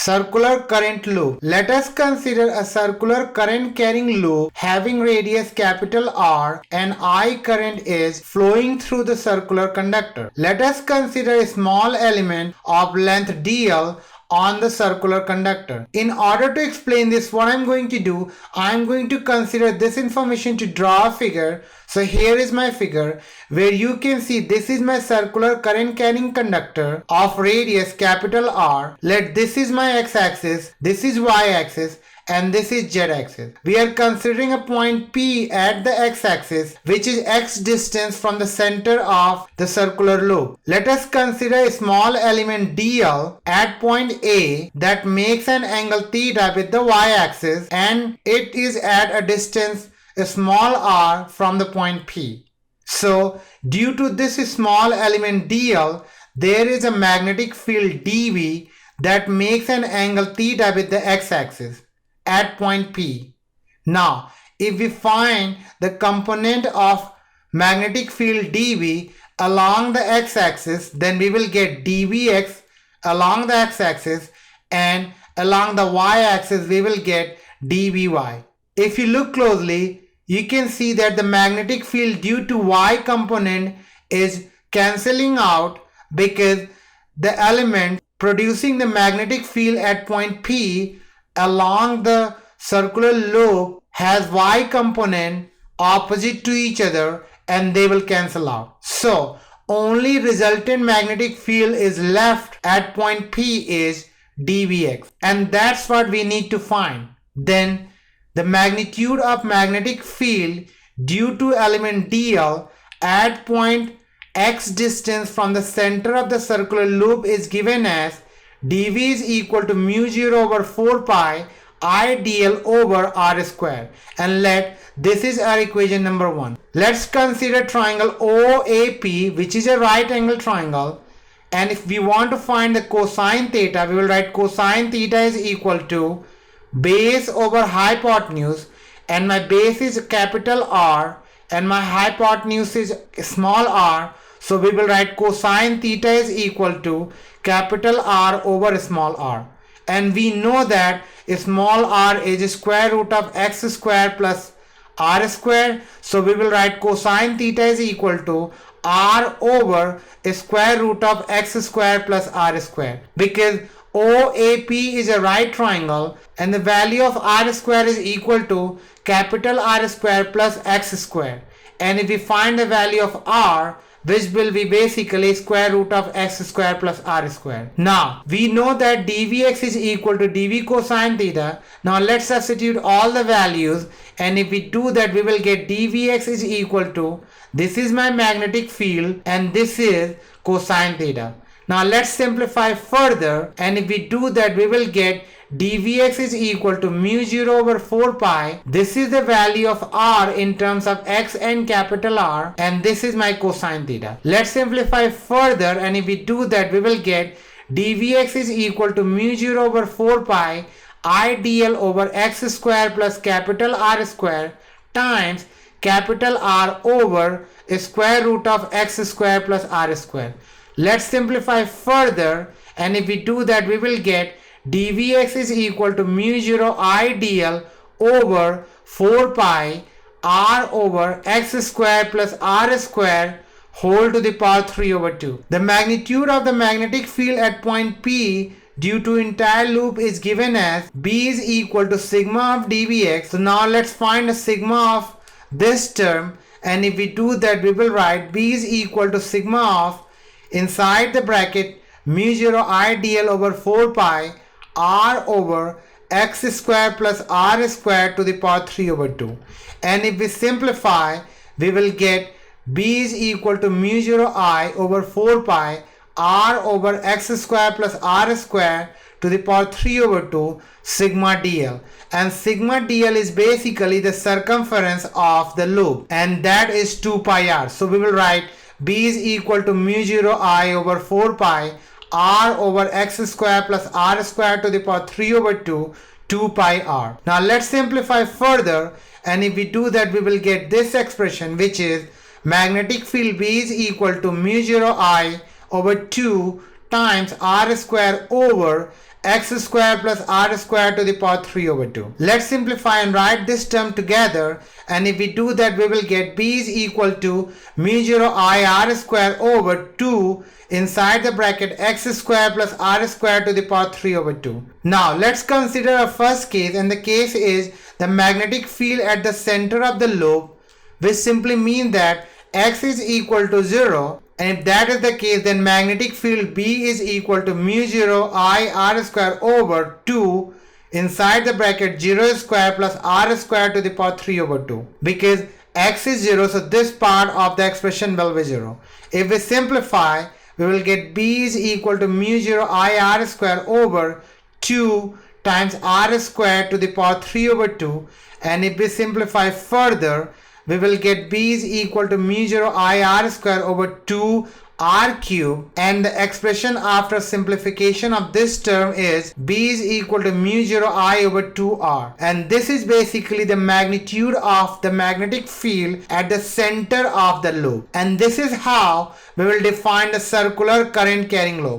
Circular current loop. Let us consider a circular current carrying loop having radius capital R and I current is flowing through the circular conductor. Let us consider a small element of length dl on the circular conductor. In order to explain this, what I'm going to do, I'm going to consider this information to draw a figure. So here is my figure where you can see this is my circular current carrying conductor of radius capital R. Let this is my x-axis, this is y-axis, and this is z-axis. We are considering a point P at the x-axis, which is x distance from the center of the circular loop. Let us consider a small element dl at point A that makes an angle theta with the y-axis, and it is at a distance small r from the point P. So due to this small element dl, there is a magnetic field dV that makes an angle theta with the x-axis at point P. Now, if we find the component of magnetic field dV along the x-axis, then we will get dVx along the x-axis, and along the y-axis we will get dVy. If you look closely, you can see that the magnetic field due to y component is cancelling out because the element producing the magnetic field at point P along the circular loop has y component opposite to each other, and they will cancel out. So only resultant magnetic field is left at point P is dVx, and that's what we need to find. Then the magnitude of magnetic field due to element dl at point x distance from the center of the circular loop is given as dV is equal to mu 0 over 4 pi I dl over r square, and let this is our equation number 1. Let's consider triangle OAP, which is a right angle triangle, and if we want to find the cosine theta, we will write cosine theta is equal to base over hypotenuse, and my base is capital R and my hypotenuse is small r, so we will write cosine theta is equal to capital R over small r, and we know that small r is square root of x square plus r square, so we will write cosine theta is equal to r over square root of x square plus r square, because OAP is a right triangle and the value of r square is equal to capital R square plus x square, and if we find the value of r, which will be basically square root of x square plus r square. Now we know that dvx is equal to dv cosine theta. Now let's substitute all the values, and if we do that we will get dvx is equal to, this is my magnetic field and this is cosine theta. Now let's simplify further, and if we do that we will get dvx is equal to mu 0 over 4 pi. This is the value of r in terms of x and capital R, and this is my cosine theta. Let's simplify further, and if we do that we will get dvx is equal to mu 0 over 4 pi I dl over x square plus capital R square times capital R over square root of x square plus r square. Let's simplify further, and if we do that we will get dvx is equal to mu 0 I dl over 4 pi r over x square plus r square whole to the power 3 over 2. The magnitude of the magnetic field at point P due to entire loop is given as B is equal to sigma of dvx. So now let's find the sigma of this term, and if we do that we will write B is equal to sigma of, inside the bracket, mu 0 I dl over 4 pi r over x square plus r square to the power 3 over 2. And if we simplify, we will get B is equal to mu 0 I over 4 pi r over x square plus r square to the power 3 over 2 sigma dl. And sigma dl is basically the circumference of the loop, and that is 2 pi r. So we will write B is equal to mu 0 I over 4 pi r over x square plus r square to the power 3 over 2 2 pi r. Now let's simplify further, and if we do that we will get this expression, which is magnetic field B is equal to mu 0 I over 2 times r square over x square plus r square to the power 3 over 2. Let's simplify and write this term together, and if we do that we will get b is equal to mu 0 I r square over 2 inside the bracket x square plus r square to the power 3 over 2. Now let's consider a first case, and the case is the magnetic field at the center of the loop, which simply means that x is equal to 0, and if that is the case then magnetic field B is equal to mu 0 I r square over 2 inside the bracket 0 square plus r square to the power 3 over 2. Because x is 0, so this part of the expression will be 0. If we simplify, we will get b is equal to mu 0 I r square over 2 times r square to the power 3 over 2, and if we simplify further, we will get b is equal to mu 0 I r square over 2 r cube, and the expression after simplification of this term is b is equal to mu 0 I over 2r, and this is basically the magnitude of the magnetic field at the center of the loop, and this is how we will define the circular current carrying loop.